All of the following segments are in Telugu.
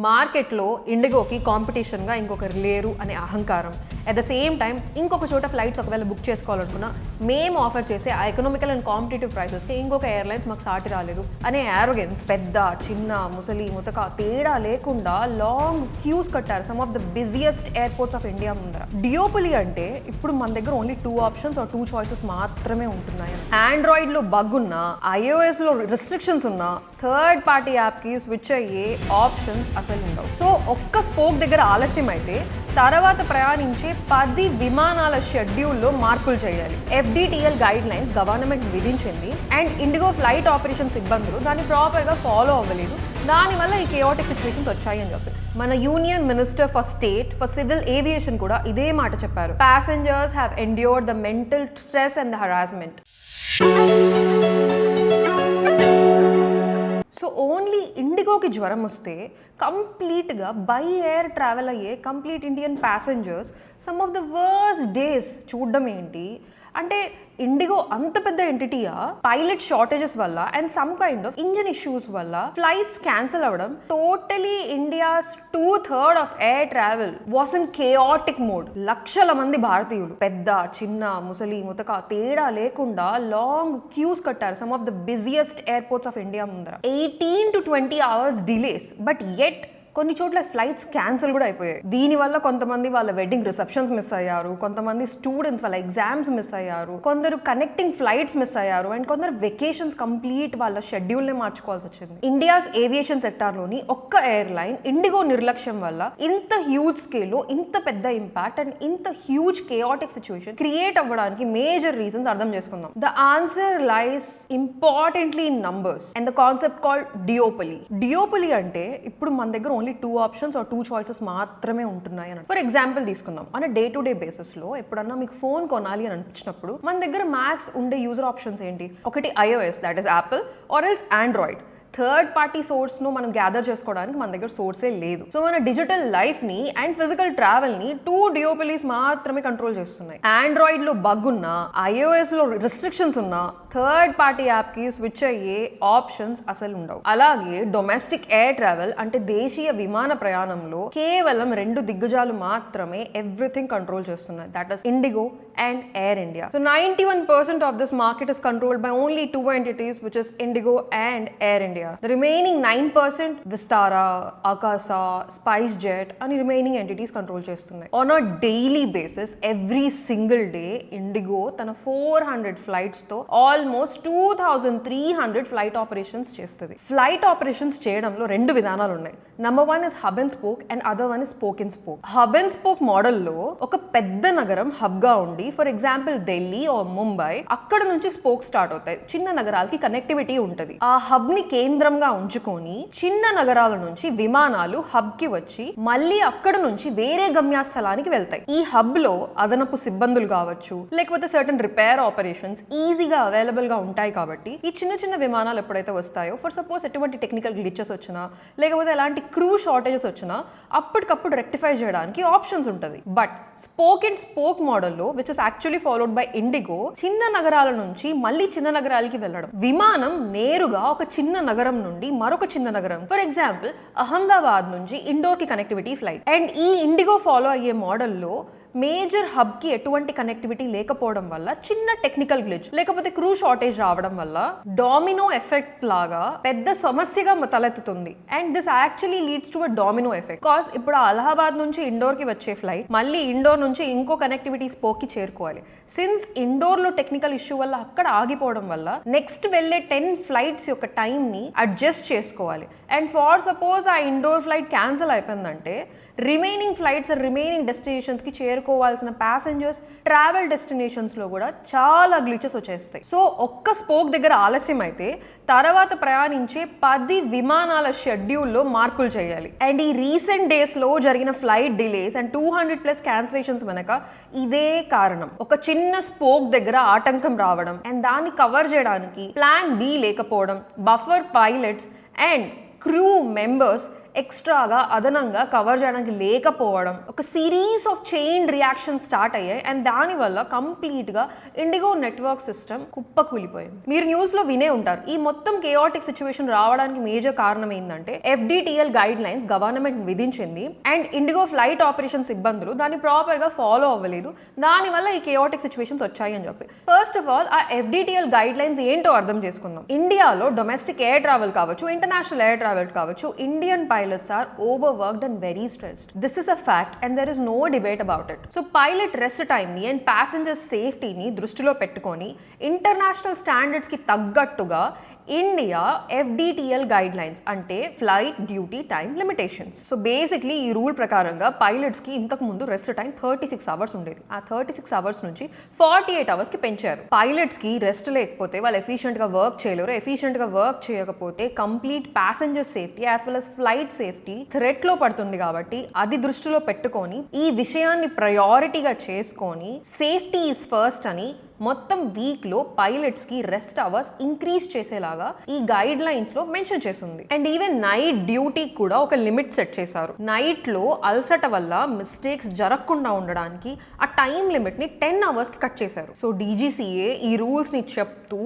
మార్కెట్లో ఇండిగోకి కాంపిటీషన్గా ఇంకొకరు లేరు అనే అహంకారం, అట్ ద సేమ్ టైం ఇంకొక చోట ఫ్లైట్స్ ఒకవేళ బుక్ చేసుకోవాలనుకున్నా మేము ఆఫర్ చేసే ఆ ఎకనామికల్ అండ్ కాంపిటేటివ్ ప్రైసెస్కి ఇంకొక ఎయిర్లైన్స్ మాకు సాటి రాలేదు అనే యారోగెన్స్, పెద్ద చిన్న ముసలి ముతక తేడా లేకుండా లాంగ్ క్యూస్ కట్టారు some of the busiest airports of India ముందర. డియోపలి అంటే ఇప్పుడు మన దగ్గర ఓన్లీ 2 ఆప్షన్స్ ఆర్ 2 చాయిసెస్ మాత్రమే ఉంటున్నాయి. ఆండ్రాయిడ్లో బగ్ ఉన్నా, ఐఓఎస్లో రిస్ట్రిక్షన్స్ ఉన్నా, థర్డ్ పార్టీ యాప్కి స్విచ్ అయ్యే ఆప్షన్స్ అసలు ఉండవు. సో ఒక్క స్పోక్ దగ్గర ఆలస్యం అయితే తర్వాత ప్రయాణించే 10 విమానాల షెడ్యూల్లో మార్పులు చేయాలి. FDTL గైడ్ లైన్స్ గవర్నమెంట్ విధించింది అండ్ ఇండిగో ఫ్లైట్ ఆపరేషన్ సిబ్బందులు దాన్ని ప్రాపర్గా ఫాలో అవ్వలేదు. దానివల్ల ఈ కేయాటిక్ సిచ్యువేషన్స్ వచ్చాయి అని చెప్పి మన union minister for state for civil aviation కూడా ఇదే మాట చెప్పారు. Passengers have endured the mental stress and the harassment. So only ఇండిగోకి జ్వరం వస్తే కంప్లీట్గా బై ఎయిర్ ట్రావెల్ అయ్యే complete Indian passengers some of the worst days చూడడం ఏంటి అంటే, ఇండిగో అంత పెద్ద ఎంటిటీయా పైలట్ షార్టేజెస్ వల్ల and some kind of engine issues వల్ల ఫ్లైట్స్ క్యాన్సిల్ అవ్వడం, totally India's 2/3 of air travel was in chaotic mode. లక్షల మంది భారతీయులు పెద్ద చిన్న ముసలి ముతక తేడా లేకుండా లాంగ్ క్యూస్ కట్టారు some of the busiest airports of India ముందర. 18 to 20 hours delays, but yet కొన్ని చోట్ల ఫ్లైట్స్ క్యాన్సిల్ కూడా అయిపోయాయి. దీనివల్ల కొంతమంది వాళ్ళ వెడ్డింగ్ రిసెప్షన్స్ మిస్ అయ్యారు, కొంతమంది స్టూడెంట్స్ వాళ్ళ ఎగ్జామ్స్ మిస్ అయ్యారు, కొందరు కనెక్టింగ్ ఫ్లైట్స్ మిస్ అయ్యారు అండ్ కొందరు వెకేషన్స్ కంప్లీట్ వాళ్ళ షెడ్యూల్నే మార్చుకోవాల్సి వచ్చింది. ఇండియాస్ ఏవియేషన్ సెక్టార్లోని ఒక్క ఎయిర్లైన్ ఇండిగో నిర్లక్ష్యం వల్ల ఇంత హ్యూజ్ స్కేల్లో ఇంత పెద్ద ఇంపాక్ట్ అండ్ ఇంత హ్యూజ్ కేయాటిక్ సిచ్యువేషన్ క్రియేట్ అవ్వడానికి మేజర్ రీజన్స్ అర్థం చేసుకుందాం. The answer lies importantly in numbers and the concept called duopoly. Duopoly అంటే ఇప్పుడు మన దగ్గర ఓన్లీ 2 ఆప్షన్స్ ఆర్ 2 చాయిసెస్ మాత్రమే ఉంటున్నాయి అని. ఫర్ ఎగ్జాంపుల్ తీసుకుందాం, మన డే టు డే బేసిస్ లో ఎప్పుడన్నా మీకు ఫోన్ కొనాలి అని అనిపించినప్పుడు మన దగ్గర మ్యాక్స్ ఉండే యూజర్ ఆప్షన్స్ ఏంటి? ఒకటి iOS, that is Apple, or else Android. Third party సోర్స్ను మనం గ్యాదర్ చేసుకోవడానికి మన దగ్గర సోర్సే లేదు. సో మన డిజిటల్ లైఫ్ని అండ్ ఫిజికల్ ట్రావెల్ని 2 డియోపలీస్ మాత్రమే కంట్రోల్ చేస్తున్నాయి. ఆండ్రాయిడ్లో బగ్ ఉన్నా, ఐఓఎస్లో రిస్ట్రిక్షన్స్ ఉన్నా, థర్డ్ పార్టీ యాప్కి స్విచ్ అయ్యే ఆప్షన్స్ అసలు ఉండవు. అలాగే డొమెస్టిక్ ఎయిర్ ట్రావెల్ అంటే దేశీయ విమాన ప్రయాణంలో కేవలం 2 దిగ్గజాలు మాత్రమే ఎవ్రీథింగ్ కంట్రోల్ చేస్తున్నాయి, that is IndiGo and air India. So 91% of this market is controlled by only 2 entities, which is Indigo and Air India. The remaining 9% Vistara, Akasa, SpiceJet and remaining entities control చేస్తున్నాయి. On a daily basis, every single day, Indigo తన 400 flights తో almost 2300 flight operations చేస్తుంది. ఫ్లైట్ ఆపరేషన్స్ చేయడంలో 2 విధానాలు ఉన్నాయి. Number 1 is hub and spoke and other one is spoke and spoke. Hub and spoke మోడల్లో ఒక పెద్ద నగరం హబ్ గా ఉండి, for example Delhi or Mumbai, అక్కడ నుంచి స్పోక్ స్టార్ట్ అవుతాయి. చిన్న నగరాలకి కనెక్టివిటీ ఉంటుంది. ఆ హబ్ ని కేంద్రంగా ఉంచుకొని చిన్న నగరాల నుంచి విమానాలు హబ్ కి వచ్చి మళ్ళీ అక్కడ నుంచి వేరే గమ్యస్థలానికి వెళ్తాయి. ఈ హబ్ లో అదనపు సిబ్బందులు కావచ్చు, లేకపోతే సర్టన్ రిపేర్ ఆపరేషన్స్ ఈజీగా అవైలబుల్ గా ఉంటాయి. కాబట్టి ఈ చిన్న చిన్న విమానాలు ఎప్పుడైతే వస్తాయో, ఫర్ సపోజ్ ఎటువంటి టెక్నికల్ గ్లిచెస్ వచ్చినా లేకపోతే ఎలాంటి క్రూ షార్టేజెస్ వచ్చినా అప్పటికప్పుడు రెక్టిఫై చేయడానికి ఆప్షన్స్ ఉంటుంది. బట్ స్పోక్ అండ్ స్పోక్ మోడల్లో, which is actually followed by IndiGo, చిన్న నగరాల నుంచి మళ్ళీ చిన్న నగరాలకి వెళ్ళడం. విమానం నేరుగా ఒక చిన్న నగరం నుండి మరొక చిన్న నగరం, ఫర్ ఎగ్జాంపుల్ అహ్మదాబాద్ నుంచి ఇండోర్ కి కనెక్టివిటీ ఫ్లైట్. అండ్ ఈ ఇండిగో ఫాలో అయ్యే మోడల్లో మేజర్ హబ్ కి ఎటువంటి కనెక్టివిటీ లేకపోవడం వల్ల, చిన్న టెక్నికల్ గ్లిచ్ లేకపోతే క్రూ షార్టేజ్ రావడం వల్ల డామినో ఎఫెక్ట్ లాగా పెద్ద సమస్యగా తలెత్తుతుంది. And this actually leads to a domino effect. Cause ఇప్పుడు అలహాబాద్ నుంచి ఇండోర్ కి వచ్చే ఫ్లైట్ మళ్ళీ ఇండోర్ నుంచి ఇంకో కనెక్టివిటీ స్పోక్ కి చేరుకోవాలి. సిన్స్ ఇండోర్ లో టెక్నికల్ ఇష్యూ వల్ల అక్కడ ఆగిపోవడం వల్ల నెక్స్ట్ వెళ్లే 10 ఫ్లైట్స్ యొక్క టైం ని అడ్జస్ట్ చేసుకోవాలి. అండ్ ఫార్ సపోజ్ ఆ ఇండోర్ ఫ్లైట్ క్యాన్సిల్ అయిపోయిందంటే రిమైనింగ్ ఫ్లైట్స్ రిమైనింగ్ డెస్టినేషన్స్కి చేరుకోవాల్సిన ప్యాసింజర్స్ ట్రావెల్ డెస్టినేషన్స్లో కూడా చాలా గ్లిచెస్ వచ్చేస్తాయి. సో ఒక్క స్పోక్ దగ్గర ఆలస్యం అయితే తర్వాత ప్రయాణించే 10 విమానాల షెడ్యూల్లో మార్పులు చేయాలి. అండ్ ఈ రీసెంట్ డేస్లో జరిగిన ఫ్లైట్ డిలేస్ అండ్ 200+ క్యాన్సిలేషన్స్ వెనక ఇదే కారణం. ఒక చిన్న స్పోక్ దగ్గర ఆటంకం రావడం అండ్ దాన్ని కవర్ చేయడానికి ప్లాన్ బి లేకపోవడం, buffer pilots and crew members ఎక్స్ట్రాగా అదనంగా కవర్ చేయడానికి లేకపోవడం, ఒక series of chain reaction start అయ్యాయి. అండ్ దానివల్ల కంప్లీట్గా ఇండిగో నెట్వర్క్ సిస్టమ్ కుప్పకూలిపోయింది. మీరు న్యూస్లో వినే ఉంటారు, ఈ మొత్తం కేయాటిక్ సిచ్యువేషన్ రావడానికి మేజర్ కారణం ఏంటంటే FDTL గైడ్ లైన్స్ గవర్నమెంట్ విధించింది అండ్ ఇండిగో ఫ్లైట్ ఆపరేషన్ సిబ్బందులు దాన్ని ప్రాపర్గా ఫాలో అవ్వలేదు. దానివల్ల ఈ కేయాటిక్ సిచ్యువేషన్స్ వచ్చాయి అని చెప్పి. ఫస్ట్ ఆఫ్ ఆల్ ఆ FDTL గైడ్ లైన్స్ ఏంటో అర్థం చేసుకుందాం. ఇండియాలో డొమెస్టిక్ ఎయిర్ ట్రావెల్ కావచ్చు, ఇంటర్నేషనల్ ఎయిర్ ట్రావెల్ కావచ్చు, Indian pilots are overworked and very stressed. This is a fact and there is no debate about it. So pilot rest టైంని అండ్ ప్యాసింజర్ సేఫ్టీని దృష్టిలో పెట్టుకొని ఇంటర్నేషనల్ స్టాండర్డ్స్కి తగ్గట్టుగా ఇండియా FDTL గైడ్ లైన్స్ అంటే flight duty time limitations. So basically ఈ రూల్ ప్రకారంగా పైలట్స్కి ఇంతకు ముందు రెస్ట్ టైం 36 అవర్స్ ఉండేది. ఆ 36 అవర్స్ నుంచి 48 అవర్స్కి పెంచారు. పైలట్స్కి రెస్ట్ లేకపోతే వాళ్ళు ఎఫిషియెంట్గా వర్క్ చేయలేరు. ఎఫిషియెంట్గా వర్క్ చేయకపోతే complete passenger safety as well as flight safety థ్రెట్లో పడుతుంది. కాబట్టి అది దృష్టిలో పెట్టుకొని ఈ విషయాన్ని ప్రయారిటీగా చేసుకొని సేఫ్టీ ఈజ్ ఫస్ట్ అని మొత్తం వీక్లో పైలట్స్కి రెస్ట్ అవర్స్ ఇంక్రీజ్ చేసేలాగా ఈ గైడ్ లైన్స్లో మెన్షన్ చేసింది. అండ్ ఈవెన్ నైట్ డ్యూటీకి కూడా ఒక లిమిట్ సెట్ చేశారు. నైట్లో అలసట వల్ల మిస్టేక్స్ జరగకుండా ఉండడానికి ఆ టైం లిమిట్ని 10 అవర్స్కి కట్ చేశారు. సో DGCA ఈ రూల్స్ని చెప్తూ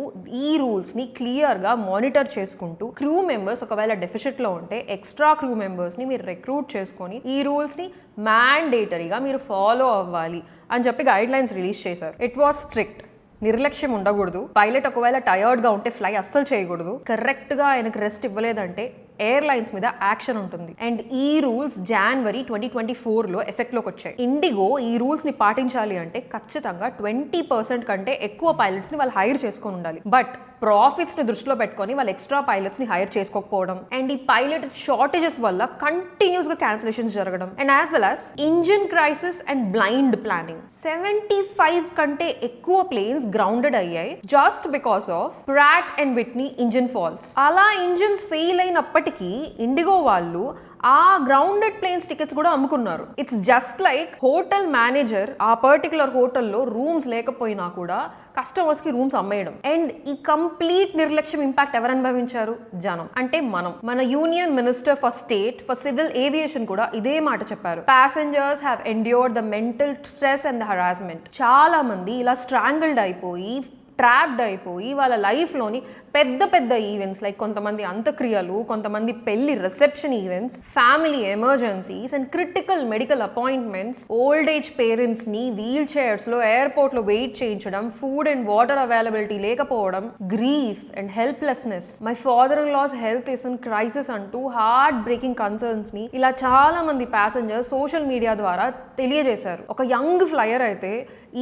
ఈ రూల్స్ని క్లియర్గా మానిటర్ చేసుకుంటూ క్రూ మెంబర్స్ ఒకవేళ డెఫిషిట్లో ఉంటే ఎక్స్ట్రా క్రూ మెంబర్స్ని మీరు రిక్రూట్ చేసుకొని ఈ రూల్స్ని మ్యాండేటరీగా మీరు ఫాలో అవ్వాలి అని చెప్పి గైడ్ లైన్స్ రిలీజ్ చేశారు. It was strict. నిర్లక్ష్యం ఉండకూడదు. పైలట్ ఒకవేళ టయర్డ్గా ఉంటే ఫ్లై అస్సలు చేయకూడదు. కరెక్ట్గా ఆయనకు రెస్ట్ ఇవ్వలేదంటే ఎయిర్లైన్స్ మీద యాక్షన్ ఉంటుంది. అండ్ ఈ రూల్స్ January 2024లో ఎఫెక్ట్లోకి వచ్చాయి. ఇండిగో ఈ రూల్స్ని పాటించాలి అంటే ఖచ్చితంగా 20% కంటే ఎక్కువ పైలట్స్ని వాళ్ళు హైర్ చేసుకొని ఉండాలి. బట్ ప్రాఫిట్స్ని దృష్టిలో పెట్టుకొని వాళ్ళు ఎక్స్ట్రా పైలట్స్ని హైర్ చేసుకోకపోవడం అండ్ ఈ పైలట్ షార్టేజెస్ వల్ల కంటిన్యూస్గా క్యాన్సిలేషన్స్ జరగడం and as well as engine crisis and blind planning. 75 కంటే ఎక్కువ ప్లేన్స్ గ్రౌండెడ్ అయ్యాయి just because of Pratt & Whitney engine falls. అలా ఇంజిన్స్ ఫెయిల్ అయినప్పటికీ ఇండిగో వాళ్ళు ఆ గ్రౌండెడ్ ప్లేన్స్ టికెట్స్ కూడా అమ్ముకున్నారు. It's just like hotel manager ఆ పర్టికులర్ హోటల్లో రూమ్స్ లేకపోయినా కూడా కస్టమర్స్కి రూమ్స్ అమ్మేయడం. అండ్ ఈ కంప్లీట్ నిర్లక్ష్యం ఇంపాక్ట్ ఎవరు అనుభవించారు? జనం, అంటే మనం. మన union minister for state for civil aviation కూడా ఇదే మాట చెప్పారు. Passengers have endured the mental stress and the harassment. చాలా మంది ఇలా స్ట్రాంగిల్డ్ అయిపోయి ట్రాప్డ్ అయిపోయి వాళ్ళ లైఫ్లోని పెద్ద పెద్ద ఈవెంట్స్ లైక్ కొంతమంది అంత్యక్రియలు, కొంతమంది పెళ్లి reception events, family emergencies and critical medical appointments, old age పేరెంట్స్ని వీల్ చైర్స్లో ఎయిర్పోర్ట్లో వెయిట్ చేయించడం, ఫుడ్ అండ్ వాటర్ అవైలబిలిటీ లేకపోవడం, grief and helplessness, my father in law health is in crisis అంటూ హార్ట్ బ్రేకింగ్ కన్సర్న్స్ని ఇలా చాలా మంది ప్యాసింజర్స్ సోషల్ మీడియా ద్వారా తెలియజేశారు. ఒక యంగ్ ఫ్లయర్ అయితే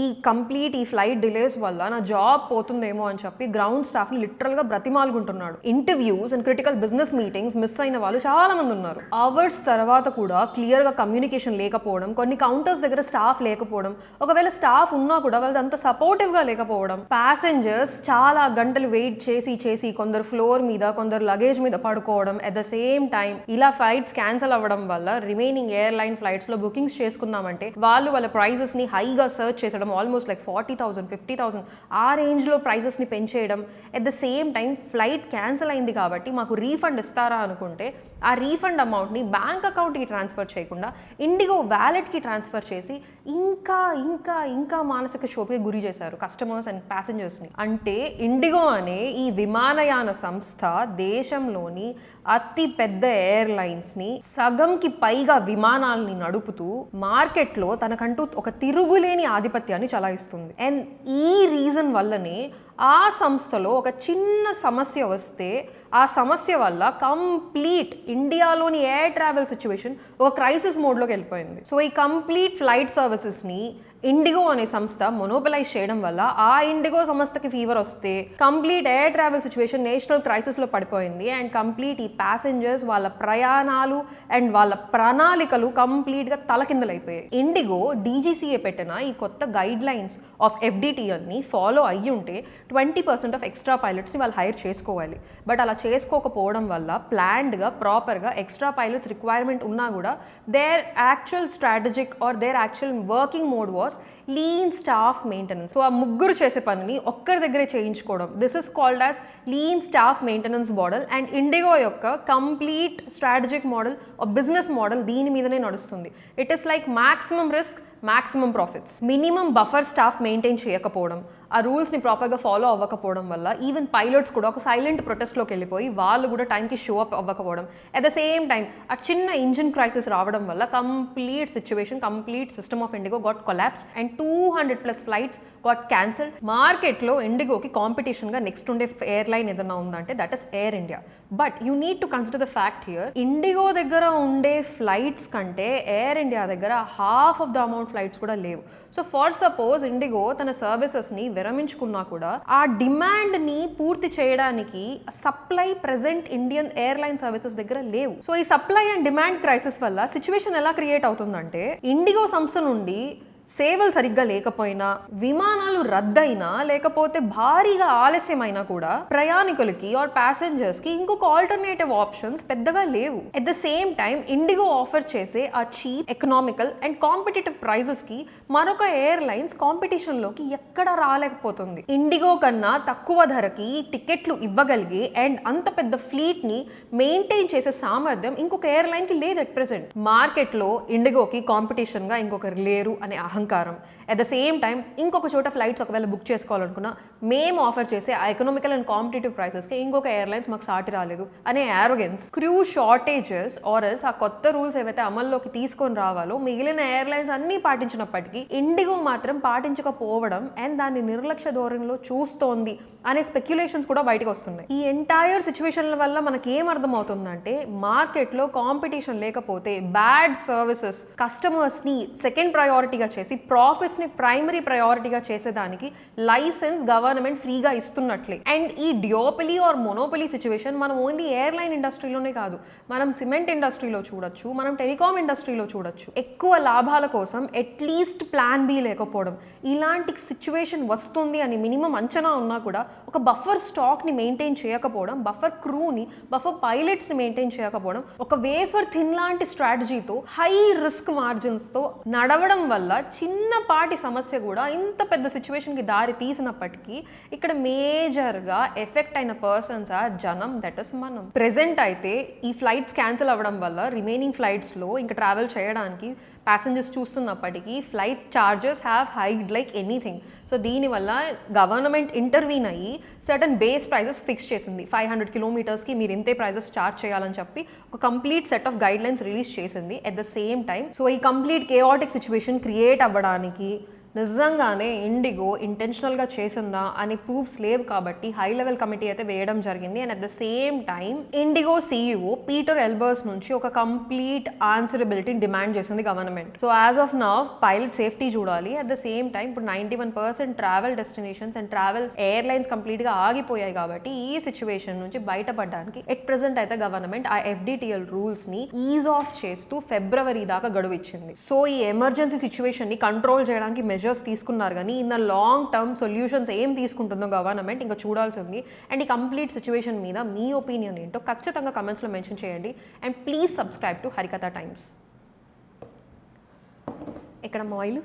ఈ ఫ్లైట్ డిలేస్ వల్ల నా జాబ్ పోతుందేమో అని చెప్పి గ్రౌండ్ స్టాఫ్ని లిటరల్గా బ్రతిమాలుకుంటున్నాడు. Interviews and critical business meetings miss అయిన వాళ్ళు చాలా మంది ఉన్నారు. అవర్స్ తర్వాత కూడా క్లియర్గా కమ్యూనికేషన్ లేకపోవడం, కొన్ని కౌంటర్స్ దగ్గర స్టాఫ్ లేకపోవడం, ఒకవేళ స్టాఫ్ ఉన్నా కూడా వాళ్ళది అంత సపోర్టివ్గా లేకపోవడం, ప్యాసింజర్స్ చాలా గంటలు వెయిట్ చేసి కొందరు ఫ్లోర్ మీద, కొందరు లగేజ్ మీద పడుకోవడం, అట్ ద సేమ్ టైం ఇలా ఫ్లైట్స్ క్యాన్సిల్ అవ్వడం వల్ల రిమైనింగ్ ఎయిర్లైన్ ఫ్లైట్స్లో బుకింగ్స్ చేసుకుందామంటే వాళ్ళ ప్రైజెస్ని హైగా సర్చ్ చేసడం, ఆల్మోస్ట్ లైక్ 40,000 50,000 ఆ రేంజ్లో ప్రైజెస్ని పెంచేయడం. At the same time flight cancel అయింది కాబట్టి మాకు రీఫండ్ ఇస్తారా అనుకుంటే ఆ రీఫండ్ అమౌంట్ని బ్యాంక్ అకౌంట్కి ట్రాన్స్ఫర్ చేయకుండా ఇండిగో వ్యాలెట్కి ట్రాన్స్ఫర్ చేసి ఇంకా మానసిక క్షోభకి గురి చేశారు కస్టమర్స్ అండ్ ప్యాసింజర్స్ని. అంటే ఇండిగో అనే ఈ విమానయాన సంస్థ దేశంలోని అతి పెద్ద ఎయిర్లైన్స్ని సగంకి పైగా విమానాలని నడుపుతూ మార్కెట్లో తనకంటూ ఒక తిరుగులేని ఆధిపత్యాన్ని చలాయిస్తుంది. అండ్ ఈ రీజన్ వల్లనే ఆ సంస్థలో ఒక చిన్న సమస్య వస్తే ఆ సమస్య వల్ల కంప్లీట్ ఇండియాలోని ఎయిర్ ట్రావెల్ సిచ్యువేషన్ ఒక క్రైసిస్ మోడ్లోకి వెళ్ళిపోయింది. సో ఈ కంప్లీట్ ఫ్లైట్ సర్వీసెస్ని ఇండిగో అనే సంస్థ మొనోపలైజ్ చేయడం వల్ల ఆ ఇండిగో సంస్థకి ఫీవర్ వస్తే complete air travel situation national క్రైసిస్లో పడిపోయింది. అండ్ కంప్లీట్ ఈ ప్యాసింజర్స్ వాళ్ళ ప్రయాణాలు అండ్ వాళ్ళ ప్రణాళికలు కంప్లీట్గా తలకిందలైపోయాయి. ఇండిగో DGCA పెట్టిన ఈ కొత్త గైడ్ లైన్స్ ఆఫ్ FDTLని ఫాలో అయ్యి ఉంటే 20% ఆఫ్ ఎక్స్ట్రా పైలట్స్ని వాళ్ళు హైర్ చేసుకోవాలి. బట్ అలా చేసుకోకపోవడం వల్ల ప్లాన్డ్గా ప్రాపర్గా ఎక్స్ట్రా పైలట్స్ రిక్వైర్మెంట్ ఉన్నా కూడా their actual strategic or their actual working mode was was lean staff maintenance. So ఆ ముగ్గురు చేసే పనిని ఒక్కరి దగ్గరే చేయించుకోవడం, this is called as lean staff maintenance model. And IndiGo యొక్క complete strategic model, business model దీని మీదనే నడుస్తుంది. It is like maximum risk, maximum profits. Minimum buffer staff maintain చేయకపోవడం, ఆ రూల్స్ని ప్రాపర్గా ఫాలో అవ్వకపోవడం వల్ల ఈవెన్ పైలట్స్ కూడా ఒక సైలెంట్ ప్రొటెస్ట్లోకి వెళ్ళిపోయి వాళ్ళు కూడా టైంకి షో అప్ అవ్వకపోవడం. అట్ ద సేమ్ టైం ఆ చిన్న ఇంజిన్ క్రైసిస్ రావడం వల్ల complete situation, complete system of IndiGo got collapse and 200+ flights got cancelled. మార్కెట్లో ఇండిగోకి కాంపిటీషన్గా నెక్స్ట్ ఉండే ఎయిర్లైన్ ఏదైనా ఉందంటే that is Air India. But you need to consider the fact here, IndiGo దగ్గర ఉండే ఫ్లైట్స్ కంటే ఎయిర్ ఇండియా దగ్గర half of the amount flights కూడా లేవు. సో ఫర్ సపోజ్ ఇండిగో తన సర్వీసెస్ని విరమించుకున్నా కూడా ఆ డిమాండ్ని పూర్తి చేయడానికి supply present Indian airline services దగ్గర లేవు. సో ఈ సప్లై అండ్ డిమాండ్ క్రైసిస్ వల్ల సిచ్యువేషన్ ఎలా క్రియేట్ అవుతుందంటే, ఇండిగో సంస్థ నుండి సేవలు సరిగ్గా లేకపోయినా, విమానాలు రద్దయినా, లేకపోతే భారీగా ఆలస్యమైనా కూడా ప్రయాణికులకి ఆర్ ప్యాసింజర్స్కి ఇంకొక ఆల్టర్నేటివ్ ఆప్షన్స్ పెద్దగా లేవు. At the same time IndiGo offer చేసే ఆ చీప్, ఎకనామికల్ అండ్ కాంపిటేటివ్ ప్రైజెస్కి మరొక ఎయిర్లైన్స్ కాంపిటీషన్లోకి ఎక్కడ రాలేకపోతుంది. ఇండిగో కన్నా తక్కువ ధరకి టికెట్లు ఇవ్వగలిగే అండ్ అంత పెద్ద ఫ్లీట్ని మెయింటైన్ చేసే సామర్థ్యం ఇంకొక ఎయిర్లైన్కి లేదు ఎట్ ప్రెసెంట్. మార్కెట్లో ఇండిగోకి కాంపిటీషన్గా ఇంకొకరు లేరు అనే అహంకారం, అట్ ద సేమ్ టైం ఇంకొక చోట ఫ్లైట్స్ ఒకవేళ బుక్ చేసుకోవాలనుకున్నా మేము ఆఫర్ చేసే ఆ ఎకనామికల్ అండ్ కాంపిటేటివ్ ప్రైసెస్కి ఇంకొక ఎయిర్లైన్స్ మాకు సాటి రాలేదు అనే arrogance, crew shortages or else ఆ కొత్త రూల్స్ ఏవైతే అమల్లోకి తీసుకొని రావాలో మిగిలిన ఎయిర్లైన్స్ అన్నీ పాటించినప్పటికీ ఇండిగో మాత్రం పాటించకపోవడం అండ్ దాన్ని నిర్లక్ష్య ధోరణిలో చూస్తోంది అనే స్పెక్యులేషన్స్ కూడా బయటకు వస్తున్నాయి. ఈ ఎంటైర్ సిచ్యువేషన్ల వల్ల మనకి ఏం అర్థమవుతుందంటే, మార్కెట్లో కాంపిటీషన్ లేకపోతే బ్యాడ్ సర్వీసెస్, కస్టమర్స్ని సెకండ్ ప్రయారిటీగా చేసి ప్రాఫిట్స్ని ప్రైమరీ ప్రయారిటీగా చేసేదానికి లైసెన్స్ గవర్నమెంట్ ఫ్రీగా ఇస్తున్నట్లే. అండ్ ఈ డియోపలీ ఆర్ మొనోపలీ సిచ్యువేషన్ మనం ఓన్లీ ఎయిర్లైన్ ఇండస్ట్రీలోనే కాదు, మనం సిమెంట్ ఇండస్ట్రీలో చూడొచ్చు, మనం టెలికాం ఇండస్ట్రీలో చూడొచ్చు. ఎక్కువ లాభాల కోసం అట్లీస్ట్ ప్లాన్ బి లేకపోవడం, ఇలాంటి సిచ్యువేషన్ వస్తుంది అని మినిమం అంచనా ఉన్నా కూడా ఒక బఫర్ స్టాక్ని మెయింటైన్ చేయకపోవడం, బఫర్ క్రూని, బఫర్ పైలట్స్ని మెయింటైన్ చేయకపోవడం, ఒక వేఫర్ థిన్ లాంటి స్ట్రాటజీతో హై రిస్క్ మార్జిన్స్తో నడవడం వల్ల చిన్నపాటి సమస్య కూడా ఇంత పెద్ద సిచ్యువేషన్కి దారి తీసినప్పటికీ ఇక్కడ మేజర్గా ఎఫెక్ట్ అయిన పర్సన్స్ ఆ జనం, దట్ ఇస్ మనం. ప్రెజెంట్ అయితే ఈ ఫ్లైట్స్ క్యాన్సిల్ అవ్వడం వల్ల రిమైనింగ్ ఫ్లైట్స్లో ఇంకా ట్రావెల్ చేయడానికి ప్యాసింజర్స్ చూస్తున్నప్పటికీ flight charges have hiked like anything. So దీనివల్ల గవర్నమెంట్ ఇంటర్వీన్ అయ్యి సర్టన్ బేస్ ప్రైజెస్ ఫిక్స్ చేసింది. 500 కిలోమీటర్స్కి మీరు ఇంతే ప్రైజెస్ చార్జ్ చేయాలని చెప్పి ఒక complete set of guidelines release చేసింది. At the same time so ఈ కంప్లీట్ కేఆటిక్ సిచ్యువేషన్ క్రియేట్ అవ్వడానికి నిజంగానే ఇండిగో ఇంటెన్షనల్గా చేసిందా అని ప్రూఫ్స్ లేవు కాబట్టి హై లెవెల్ కమిటీ అయితే వేయడం జరిగింది. And at the same time IndiGo CEO Peter Elbers నుంచి ఒక కంప్లీట్ ఆన్సరబిలిటీని డిమాండ్ చేసింది government. So as of now pilot safety చూడాలి. అట్ ద సేమ్ టైం ఇప్పుడు 91% travel destinations and travel airlines కంప్లీట్గా ఆగిపోయాయి కాబట్టి ఈ సిచ్యువేషన్ నుంచి బయటపడడానికి ఎట్ ప్రెసెంట్ అయితే గవర్నమెంట్ ఆ FDTL రూల్స్ని ఈజ్ ఆఫ్ చేస్తూ ఫిబ్రవరి దాకా గడువు ఇచ్చింది. సో ఈ ఎమర్జెన్సీ సిచ్యువేషన్ని కంట్రోల్ చేయడానికి మెజర్స్ తీసుకున్నారు, కానీ in the long term solutions ఏం తీసుకుంటుందో గవర్నమెంట్ ఇంకా చూడాల్సింది. అండ్ ఈ కంప్లీట్ సిచ్యువేషన్ మీద మీ ఒపీనియన్ ఏంటో ఖచ్చితంగా కమెంట్స్లో మెన్షన్ చేయండి. And please subscribe to Harikatha times. ఎక్కడ మొబైల్